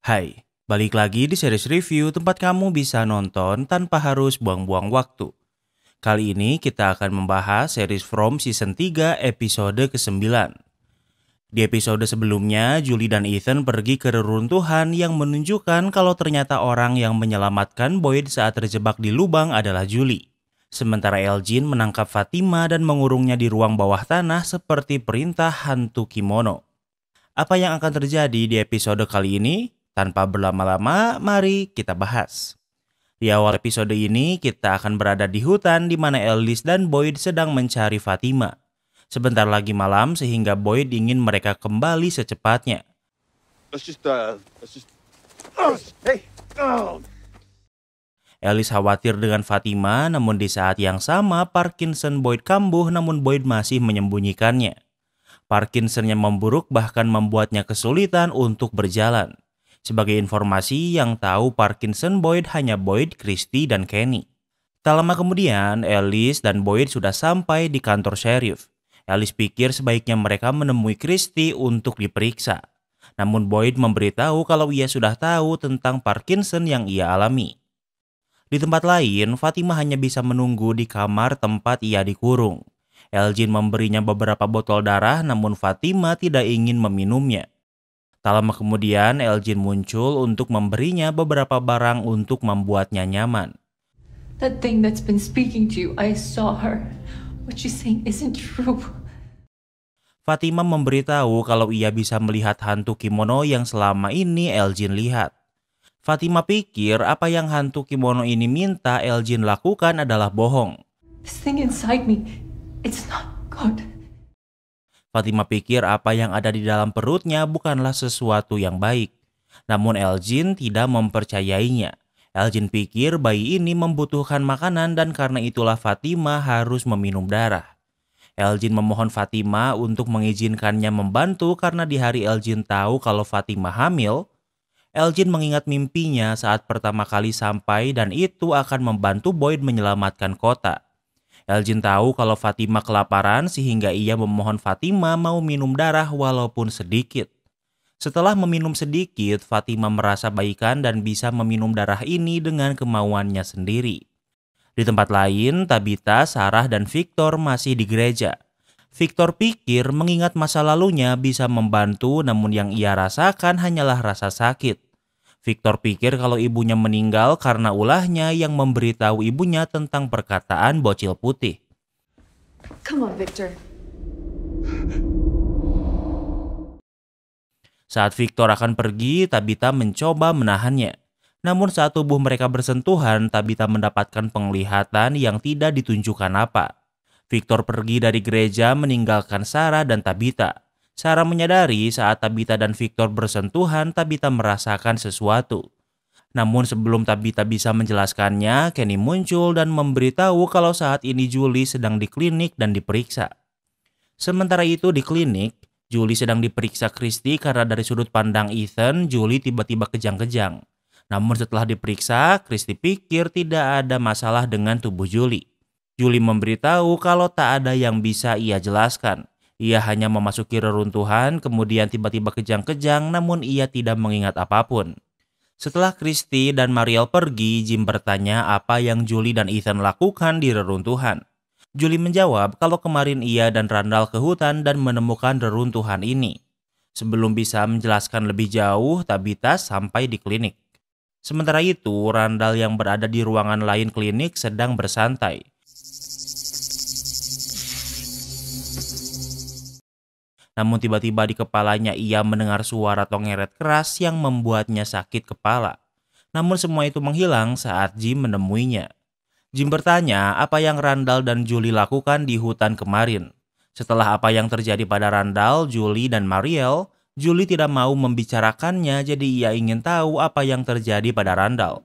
Hai, balik lagi di series review tempat kamu bisa nonton tanpa harus buang-buang waktu. Kali ini kita akan membahas series From Season 3 episode ke-9. Di episode sebelumnya, Julie dan Ethan pergi ke reruntuhan yang menunjukkan kalau ternyata orang yang menyelamatkan Boyd saat terjebak di lubang adalah Julie. Sementara Elgin menangkap Fatima dan mengurungnya di ruang bawah tanah seperti perintah hantu kimono. Apa yang akan terjadi di episode kali ini? Tanpa berlama-lama, mari kita bahas. Di awal episode ini, kita akan berada di hutan di mana Ellis dan Boyd sedang mencari Fatima. Sebentar lagi malam sehingga Boyd ingin mereka kembali secepatnya. Hey. Oh. Ellis khawatir dengan Fatima, namun di saat yang sama Parkinson Boyd kambuh namun Boyd masih menyembunyikannya. Parkinsonnya memburuk bahkan membuatnya kesulitan untuk berjalan. Sebagai informasi, yang tahu Parkinson Boyd hanya Boyd, Christy, dan Kenny. Tak lama kemudian, Ellis dan Boyd sudah sampai di kantor sheriff. Ellis pikir sebaiknya mereka menemui Christy untuk diperiksa. Namun Boyd memberitahu kalau ia sudah tahu tentang Parkinson yang ia alami. Di tempat lain, Fatima hanya bisa menunggu di kamar tempat ia dikurung. Elgin memberinya beberapa botol darah namun Fatima tidak ingin meminumnya. Tak lama kemudian, Elgin muncul untuk memberinya beberapa barang untuk membuatnya nyaman. That thing that's been speaking to you, I saw her. What she's saying isn't true. Fatima memberitahu kalau ia bisa melihat hantu kimono yang selama ini Elgin lihat. Fatima pikir apa yang hantu kimono ini minta Elgin lakukan adalah bohong. This thing inside me, it's not good. Fatima pikir apa yang ada di dalam perutnya bukanlah sesuatu yang baik. Namun Elgin tidak mempercayainya. Elgin pikir bayi ini membutuhkan makanan dan karena itulah Fatima harus meminum darah. Elgin memohon Fatima untuk mengizinkannya membantu karena di hari Elgin tahu kalau Fatima hamil, Elgin mengingat mimpinya saat pertama kali sampai dan itu akan membantu Boyd menyelamatkan kota. Elgin tahu kalau Fatima kelaparan sehingga ia memohon Fatima mau minum darah walaupun sedikit. Setelah meminum sedikit, Fatima merasa baikan dan bisa meminum darah ini dengan kemauannya sendiri. Di tempat lain, Tabitha, Sarah, dan Victor masih di gereja. Victor pikir mengingat masa lalunya bisa membantu namun yang ia rasakan hanyalah rasa sakit. Victor pikir kalau ibunya meninggal karena ulahnya yang memberitahu ibunya tentang perkataan bocil putih. Come on, Victor. Saat Victor akan pergi, Tabitha mencoba menahannya. Namun saat tubuh mereka bersentuhan, Tabitha mendapatkan penglihatan yang tidak ditunjukkan apa. Victor pergi dari gereja meninggalkan Sarah dan Tabitha. Sarah menyadari saat Tabitha dan Victor bersentuhan, Tabitha merasakan sesuatu. Namun sebelum Tabitha bisa menjelaskannya, Kenny muncul dan memberitahu kalau saat ini Julie sedang di klinik dan diperiksa. Sementara itu di klinik, Julie sedang diperiksa Christy karena dari sudut pandang Ethan, Julie tiba-tiba kejang-kejang. Namun setelah diperiksa, Christy pikir tidak ada masalah dengan tubuh Julie. Julie memberitahu kalau tak ada yang bisa ia jelaskan. Ia hanya memasuki reruntuhan, kemudian tiba-tiba kejang-kejang namun ia tidak mengingat apapun. Setelah Christy dan Mariel pergi, Jim bertanya apa yang Julie dan Ethan lakukan di reruntuhan. Julie menjawab kalau kemarin ia dan Randall ke hutan dan menemukan reruntuhan ini. Sebelum bisa menjelaskan lebih jauh, Tabitha sampai di klinik. Sementara itu, Randall yang berada di ruangan lain klinik sedang bersantai. Namun tiba-tiba di kepalanya ia mendengar suara tongeret keras yang membuatnya sakit kepala. Namun semua itu menghilang saat Jim menemuinya. Jim bertanya apa yang Randall dan Julie lakukan di hutan kemarin. Setelah apa yang terjadi pada Randall, Julie, dan Mariel, Julie tidak mau membicarakannya jadi ia ingin tahu apa yang terjadi pada Randall.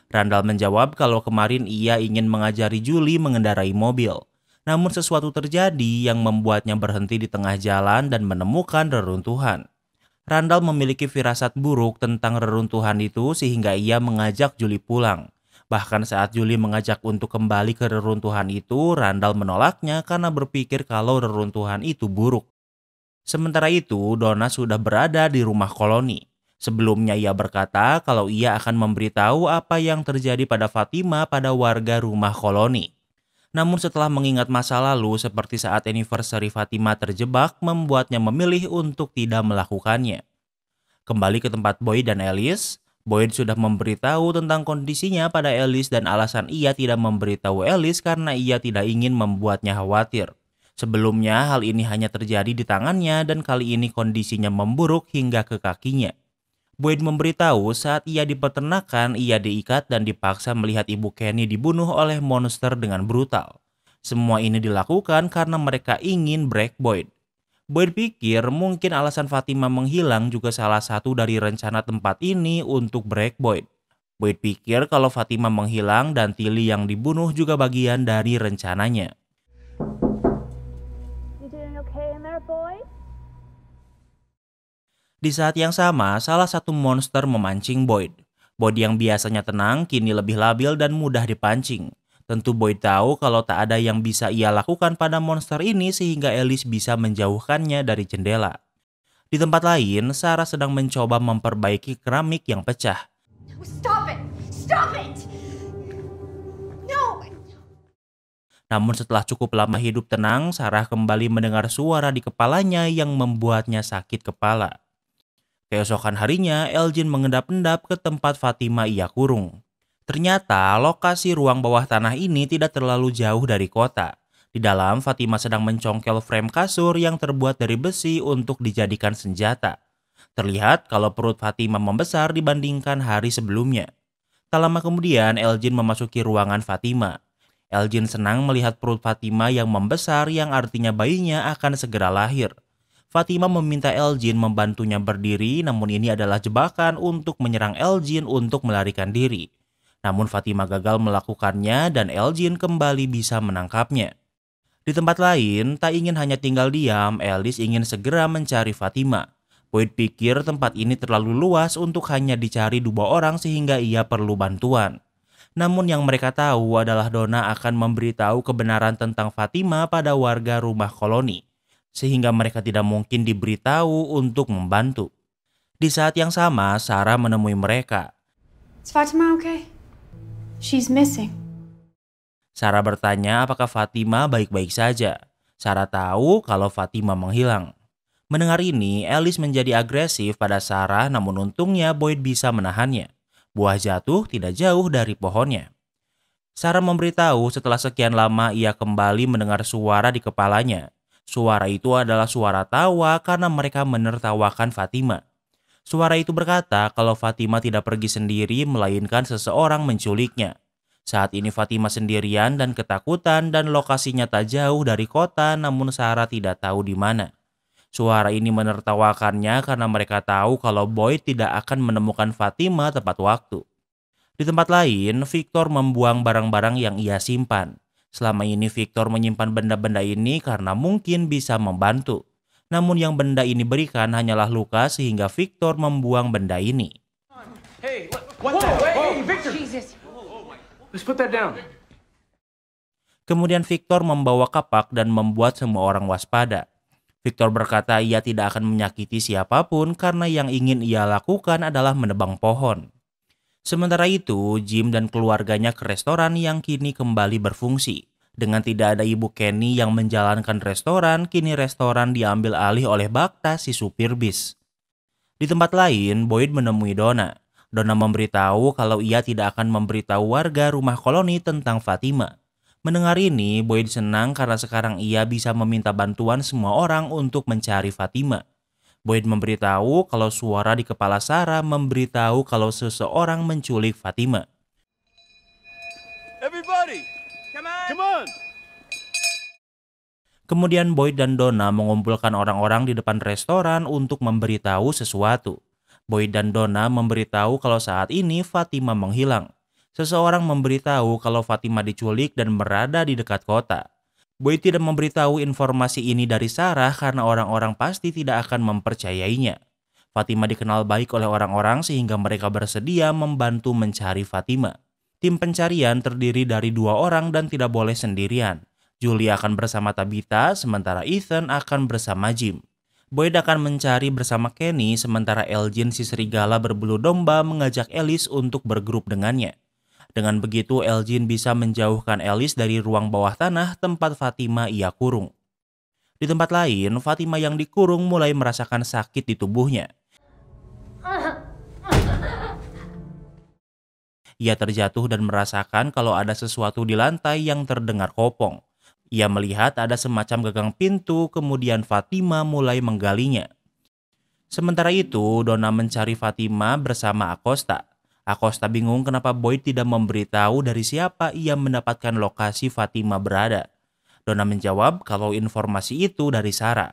Randall menjawab kalau kemarin ia ingin mengajari Julie mengendarai mobil. Namun sesuatu terjadi yang membuatnya berhenti di tengah jalan dan menemukan reruntuhan. Randall memiliki firasat buruk tentang reruntuhan itu sehingga ia mengajak Julie pulang. Bahkan saat Julie mengajak untuk kembali ke reruntuhan itu, Randall menolaknya karena berpikir kalau reruntuhan itu buruk. Sementara itu, Donna sudah berada di rumah koloni. Sebelumnya ia berkata kalau ia akan memberitahu apa yang terjadi pada Fatima pada warga rumah koloni. Namun setelah mengingat masa lalu seperti saat anniversary Fatima terjebak membuatnya memilih untuk tidak melakukannya. Kembali ke tempat Boyd dan Alice, Boyd sudah memberitahu tentang kondisinya pada Alice dan alasan ia tidak memberitahu Alice karena ia tidak ingin membuatnya khawatir. Sebelumnya hal ini hanya terjadi di tangannya dan kali ini kondisinya memburuk hingga ke kakinya. Boyd memberitahu saat ia di peternakan ia diikat dan dipaksa melihat ibu Kenny dibunuh oleh monster dengan brutal. Semua ini dilakukan karena mereka ingin break Boyd. Boyd pikir mungkin alasan Fatima menghilang juga salah satu dari rencana tempat ini untuk break Boyd. Boyd pikir kalau Fatima menghilang dan Tilly yang dibunuh juga bagian dari rencananya. You doing okay in there, boy? Di saat yang sama, salah satu monster memancing Boyd. Boyd yang biasanya tenang kini lebih labil dan mudah dipancing. Tentu Boyd tahu kalau tak ada yang bisa ia lakukan pada monster ini sehingga Alice bisa menjauhkannya dari jendela. Di tempat lain, Sarah sedang mencoba memperbaiki keramik yang pecah. Stop it! Stop it! No! Namun setelah cukup lama hidup tenang, Sarah kembali mendengar suara di kepalanya yang membuatnya sakit kepala. Keesokan harinya, Elgin mengendap-endap ke tempat Fatima ia kurung. Ternyata lokasi ruang bawah tanah ini tidak terlalu jauh dari kota. Di dalam, Fatima sedang mencongkel frame kasur yang terbuat dari besi untuk dijadikan senjata. Terlihat kalau perut Fatima membesar dibandingkan hari sebelumnya. Tak lama kemudian, Elgin memasuki ruangan Fatima. Elgin senang melihat perut Fatima yang membesar yang artinya bayinya akan segera lahir. Fatima meminta Elgin membantunya berdiri, namun ini adalah jebakan untuk menyerang Elgin untuk melarikan diri. Namun Fatima gagal melakukannya dan Elgin kembali bisa menangkapnya. Di tempat lain, tak ingin hanya tinggal diam, Alice ingin segera mencari Fatima. Boyd pikir tempat ini terlalu luas untuk hanya dicari 2 orang sehingga ia perlu bantuan. Namun yang mereka tahu adalah Donna akan memberitahu kebenaran tentang Fatima pada warga rumah koloni. Sehingga mereka tidak mungkin diberitahu untuk membantu. Di saat yang sama, Sarah menemui mereka. Is Fatima okay? She's missing. Sarah bertanya apakah Fatima baik-baik saja. Sarah tahu kalau Fatima menghilang. Mendengar ini, Alice menjadi agresif pada Sarah, namun untungnya Boyd bisa menahannya. Buah jatuh tidak jauh dari pohonnya. Sarah memberitahu setelah sekian lama ia kembali mendengar suara di kepalanya. Suara itu adalah suara tawa karena mereka menertawakan Fatima. Suara itu berkata kalau Fatima tidak pergi sendiri melainkan seseorang menculiknya. Saat ini Fatima sendirian dan ketakutan dan lokasinya tak jauh dari kota namun Sarah tidak tahu di mana. Suara ini menertawakannya karena mereka tahu kalau Boyd tidak akan menemukan Fatima tepat waktu. Di tempat lain, Victor membuang barang-barang yang ia simpan. Selama ini Victor menyimpan benda-benda ini karena mungkin bisa membantu. Namun yang benda ini berikan hanyalah luka sehingga Victor membuang benda ini. Hey, what the? Hey, Victor! Jesus. Let's put that down. Kemudian Victor membawa kapak dan membuat semua orang waspada. Victor berkata ia tidak akan menyakiti siapapun karena yang ingin ia lakukan adalah menebang pohon. Sementara itu, Jim dan keluarganya ke restoran yang kini kembali berfungsi. Dengan tidak ada ibu Kenny yang menjalankan restoran, kini restoran diambil alih oleh Bacta si supir bis. Di tempat lain, Boyd menemui Donna. Donna memberitahu kalau ia tidak akan memberitahu warga rumah koloni tentang Fatima. Mendengar ini, Boyd senang karena sekarang ia bisa meminta bantuan semua orang untuk mencari Fatima. Boyd memberitahu kalau suara di kepala Sarah memberitahu kalau seseorang menculik Fatima. Everybody, come on! Kemudian Boyd dan Donna mengumpulkan orang-orang di depan restoran untuk memberitahu sesuatu. Boyd dan Donna memberitahu kalau saat ini Fatima menghilang. Seseorang memberitahu kalau Fatima diculik dan berada di dekat kota. Boyd tidak memberitahu informasi ini dari Sarah karena orang-orang pasti tidak akan mempercayainya. Fatima dikenal baik oleh orang-orang sehingga mereka bersedia membantu mencari Fatima. Tim pencarian terdiri dari 2 orang dan tidak boleh sendirian. Julie akan bersama Tabitha, sementara Ethan akan bersama Jim. Boyd akan mencari bersama Kenny, sementara Elgin si serigala berbulu domba mengajak Alice untuk bergrup dengannya. Dengan begitu, Elgin bisa menjauhkan Alice dari ruang bawah tanah tempat Fatima ia kurung. Di tempat lain, Fatima yang dikurung mulai merasakan sakit di tubuhnya. Ia terjatuh dan merasakan kalau ada sesuatu di lantai yang terdengar kopong. Ia melihat ada semacam gagang pintu, kemudian Fatima mulai menggalinya. Sementara itu, Donna mencari Fatima bersama Acosta. Acosta bingung kenapa Boyd tidak memberitahu dari siapa ia mendapatkan lokasi Fatima berada. Donna menjawab kalau informasi itu dari Sarah.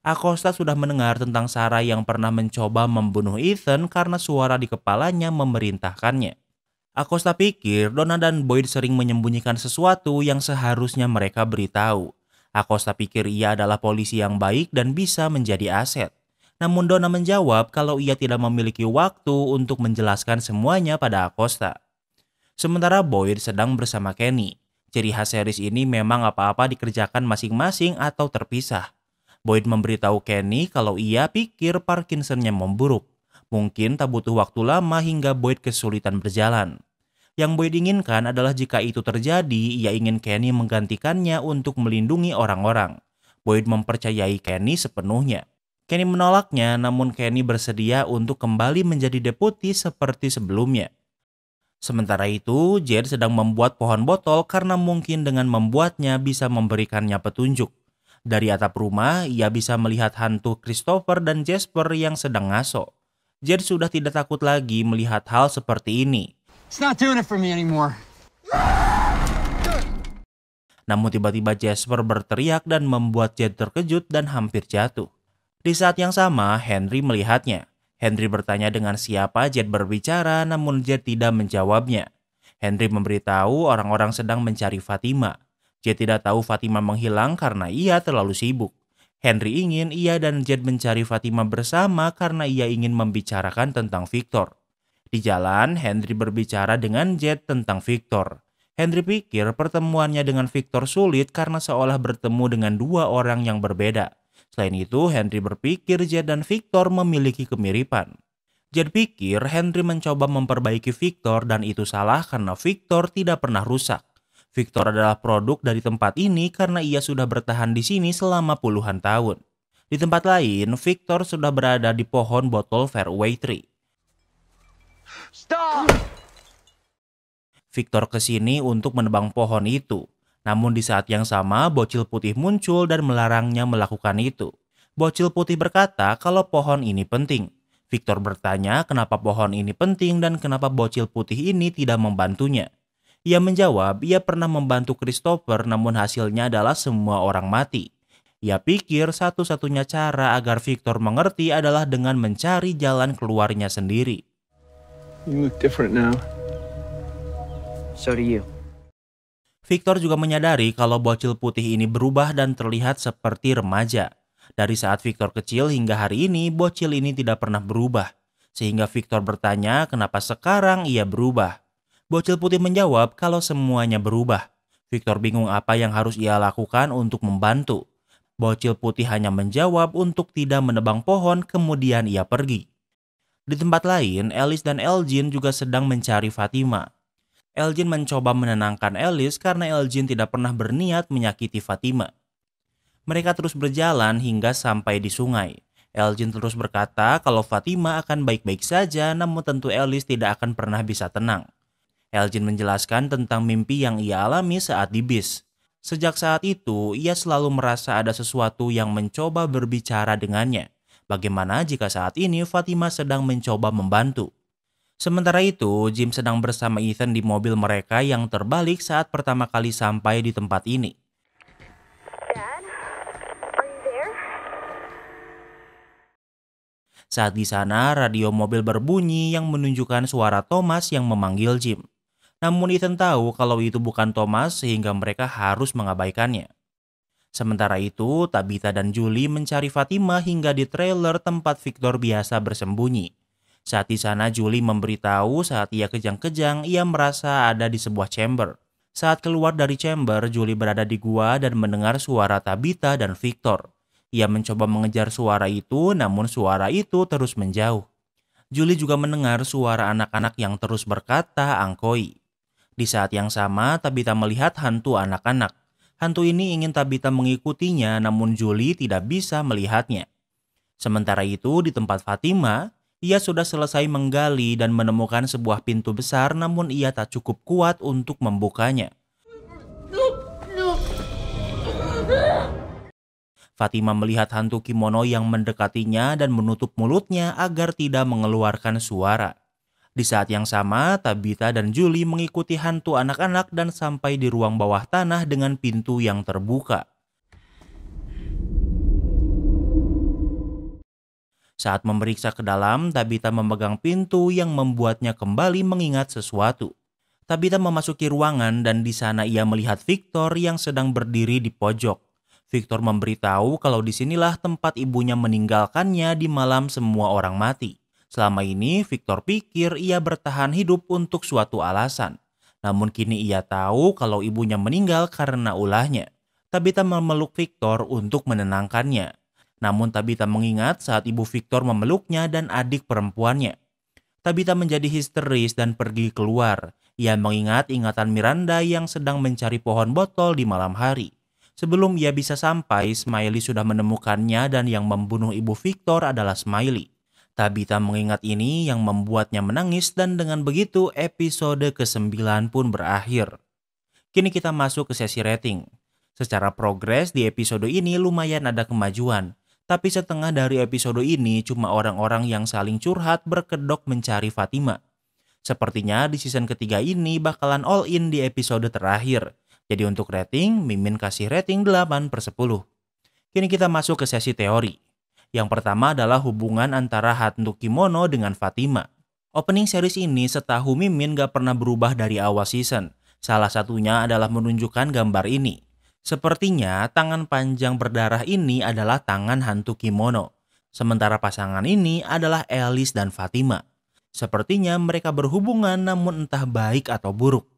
Acosta sudah mendengar tentang Sarah yang pernah mencoba membunuh Ethan karena suara di kepalanya memerintahkannya. Acosta pikir Donna dan Boyd sering menyembunyikan sesuatu yang seharusnya mereka beritahu. Acosta pikir ia adalah polisi yang baik dan bisa menjadi aset. Namun Donna menjawab kalau ia tidak memiliki waktu untuk menjelaskan semuanya pada Acosta. Sementara Boyd sedang bersama Kenny. Ciri khas series ini memang apa-apa dikerjakan masing-masing atau terpisah. Boyd memberitahu Kenny kalau ia pikir Parkinson-nya memburuk. Mungkin tak butuh waktu lama hingga Boyd kesulitan berjalan. Yang Boyd inginkan adalah jika itu terjadi, ia ingin Kenny menggantikannya untuk melindungi orang-orang. Boyd mempercayai Kenny sepenuhnya. Kenny menolaknya, namun Kenny bersedia untuk kembali menjadi deputi seperti sebelumnya. Sementara itu, Jed sedang membuat pohon botol karena mungkin dengan membuatnya bisa memberikannya petunjuk. Dari atap rumah, ia bisa melihat hantu Christopher dan Jasper yang sedang ngaso. Jed sudah tidak takut lagi melihat hal seperti ini. It's not doing it for me anymore. Namun tiba-tiba Jasper berteriak dan membuat Jed terkejut dan hampir jatuh. Di saat yang sama, Henry melihatnya. Henry bertanya dengan siapa Jed berbicara, namun Jed tidak menjawabnya. Henry memberitahu orang-orang sedang mencari Fatima. Jed tidak tahu Fatima menghilang karena ia terlalu sibuk. Henry ingin ia dan Jed mencari Fatima bersama karena ia ingin membicarakan tentang Victor. Di jalan, Henry berbicara dengan Jed tentang Victor. Henry pikir pertemuannya dengan Victor sulit karena seolah bertemu dengan dua orang yang berbeda. Selain itu, Henry berpikir Jed dan Victor memiliki kemiripan. Jed pikir Henry mencoba memperbaiki Victor dan itu salah karena Victor tidak pernah rusak. Victor adalah produk dari tempat ini karena ia sudah bertahan di sini selama puluhan tahun. Di tempat lain, Victor sudah berada di pohon botol Fairway Tree. Stop! Victor kesini untuk menebang pohon itu. Namun di saat yang sama, bocil putih muncul dan melarangnya melakukan itu. Bocil putih berkata kalau pohon ini penting. Victor bertanya kenapa pohon ini penting dan kenapa bocil putih ini tidak membantunya. Ia menjawab ia pernah membantu Christopher namun hasilnya adalah semua orang mati. Ia pikir satu-satunya cara agar Victor mengerti adalah dengan mencari jalan keluarnya sendiri. You look different now. So do you. Victor juga menyadari kalau bocil putih ini berubah dan terlihat seperti remaja. Dari saat Victor kecil hingga hari ini, bocil ini tidak pernah berubah. Sehingga Victor bertanya kenapa sekarang ia berubah. Bocil putih menjawab kalau semuanya berubah. Victor bingung apa yang harus ia lakukan untuk membantu. Bocil putih hanya menjawab untuk tidak menebang pohon, kemudian ia pergi. Di tempat lain, Alice dan Elgin juga sedang mencari Fatima. Elgin mencoba menenangkan Alice karena Elgin tidak pernah berniat menyakiti Fatima. Mereka terus berjalan hingga sampai di sungai. Elgin terus berkata kalau Fatima akan baik-baik saja, namun tentu Alice tidak akan pernah bisa tenang. Elgin menjelaskan tentang mimpi yang ia alami saat di bis. Sejak saat itu, ia selalu merasa ada sesuatu yang mencoba berbicara dengannya. Bagaimana jika saat ini Fatima sedang mencoba membantu? Sementara itu, Jim sedang bersama Ethan di mobil mereka yang terbalik saat pertama kali sampai di tempat ini. Dad, are you there? Saat di sana, radio mobil berbunyi yang menunjukkan suara Thomas yang memanggil Jim. Namun Ethan tahu kalau itu bukan Thomas sehingga mereka harus mengabaikannya. Sementara itu, Tabitha dan Julie mencari Fatima hingga di trailer tempat Victor biasa bersembunyi. Saat di sana, Julie memberitahu saat ia kejang-kejang, ia merasa ada di sebuah chamber. Saat keluar dari chamber, Julie berada di gua dan mendengar suara Tabitha dan Victor. Ia mencoba mengejar suara itu, namun suara itu terus menjauh. Julie juga mendengar suara anak-anak yang terus berkata angkoi. Di saat yang sama, Tabitha melihat hantu anak-anak. Hantu ini ingin Tabitha mengikutinya, namun Julie tidak bisa melihatnya. Sementara itu, di tempat Fatima, ia sudah selesai menggali dan menemukan sebuah pintu besar, namun ia tak cukup kuat untuk membukanya. Fatima melihat hantu kimono yang mendekatinya dan menutup mulutnya agar tidak mengeluarkan suara. Di saat yang sama, Tabitha dan Julie mengikuti hantu anak-anak dan sampai di ruang bawah tanah dengan pintu yang terbuka. Saat memeriksa ke dalam, Tabitha memegang pintu yang membuatnya kembali mengingat sesuatu. Tabitha memasuki ruangan dan di sana ia melihat Victor yang sedang berdiri di pojok. Victor memberitahu kalau disinilah tempat ibunya meninggalkannya di malam semua orang mati. Selama ini Victor pikir ia bertahan hidup untuk suatu alasan. Namun kini ia tahu kalau ibunya meninggal karena ulahnya. Tabitha memeluk Victor untuk menenangkannya. Namun Tabitha mengingat saat ibu Victor memeluknya dan adik perempuannya. Tabitha menjadi histeris dan pergi keluar. Ia mengingat ingatan Miranda yang sedang mencari pohon botol di malam hari. Sebelum ia bisa sampai, Smiley sudah menemukannya dan yang membunuh ibu Victor adalah Smiley. Tabitha mengingat ini yang membuatnya menangis dan dengan begitu episode ke-9 pun berakhir. Kini kita masuk ke sesi rating. Secara progres di episode ini lumayan ada kemajuan. Tapi setengah dari episode ini cuma orang-orang yang saling curhat berkedok mencari Fatima. Sepertinya di season ketiga ini bakalan all in di episode terakhir. Jadi untuk rating, Mimin kasih rating 8/10. Kini kita masuk ke sesi teori. Yang pertama adalah hubungan antara hantu kimono dengan Fatima. Opening series ini setahu Mimin gak pernah berubah dari awal season. Salah satunya adalah menunjukkan gambar ini. Sepertinya tangan panjang berdarah ini adalah tangan hantu kimono. Sementara pasangan ini adalah Alice dan Fatima. Sepertinya mereka berhubungan namun entah baik atau buruk.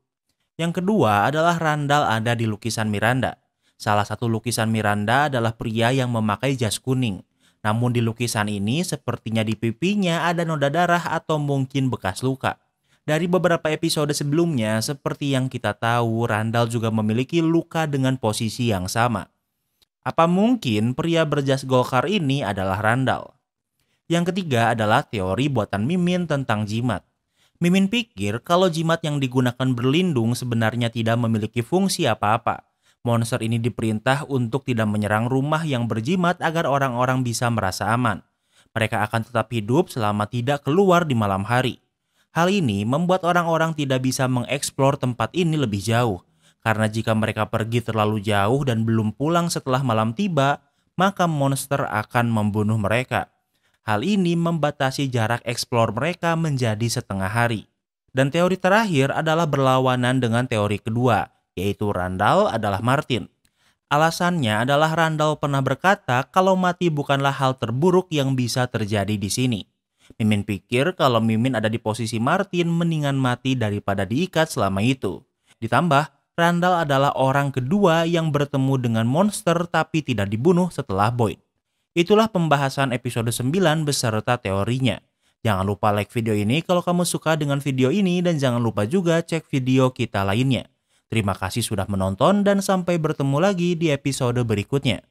Yang kedua adalah Randall ada di lukisan Miranda. Salah satu lukisan Miranda adalah pria yang memakai jas kuning. Namun di lukisan ini sepertinya di pipinya ada noda darah atau mungkin bekas luka. Dari beberapa episode sebelumnya, seperti yang kita tahu, Randall juga memiliki luka dengan posisi yang sama. Apa mungkin pria berjas golkar ini adalah Randall? Yang ketiga adalah teori buatan Mimin tentang jimat. Mimin pikir kalau jimat yang digunakan berlindung sebenarnya tidak memiliki fungsi apa-apa. Monster ini diperintah untuk tidak menyerang rumah yang berjimat agar orang-orang bisa merasa aman. Mereka akan tetap hidup selama tidak keluar di malam hari. Hal ini membuat orang-orang tidak bisa mengeksplor tempat ini lebih jauh. Karena jika mereka pergi terlalu jauh dan belum pulang setelah malam tiba, maka monster akan membunuh mereka. Hal ini membatasi jarak eksplor mereka menjadi setengah hari. Dan teori terakhir adalah berlawanan dengan teori kedua, yaitu Randall adalah Martin. Alasannya adalah Randall pernah berkata kalau mati bukanlah hal terburuk yang bisa terjadi di sini. Mimin pikir kalau Mimin ada di posisi Martin mendingan mati daripada diikat selama itu. Ditambah, Randall adalah orang kedua yang bertemu dengan monster tapi tidak dibunuh setelah Boyd. Itulah pembahasan episode 9 beserta teorinya. Jangan lupa like video ini kalau kamu suka dengan video ini dan jangan lupa juga cek video kita lainnya. Terima kasih sudah menonton dan sampai bertemu lagi di episode berikutnya.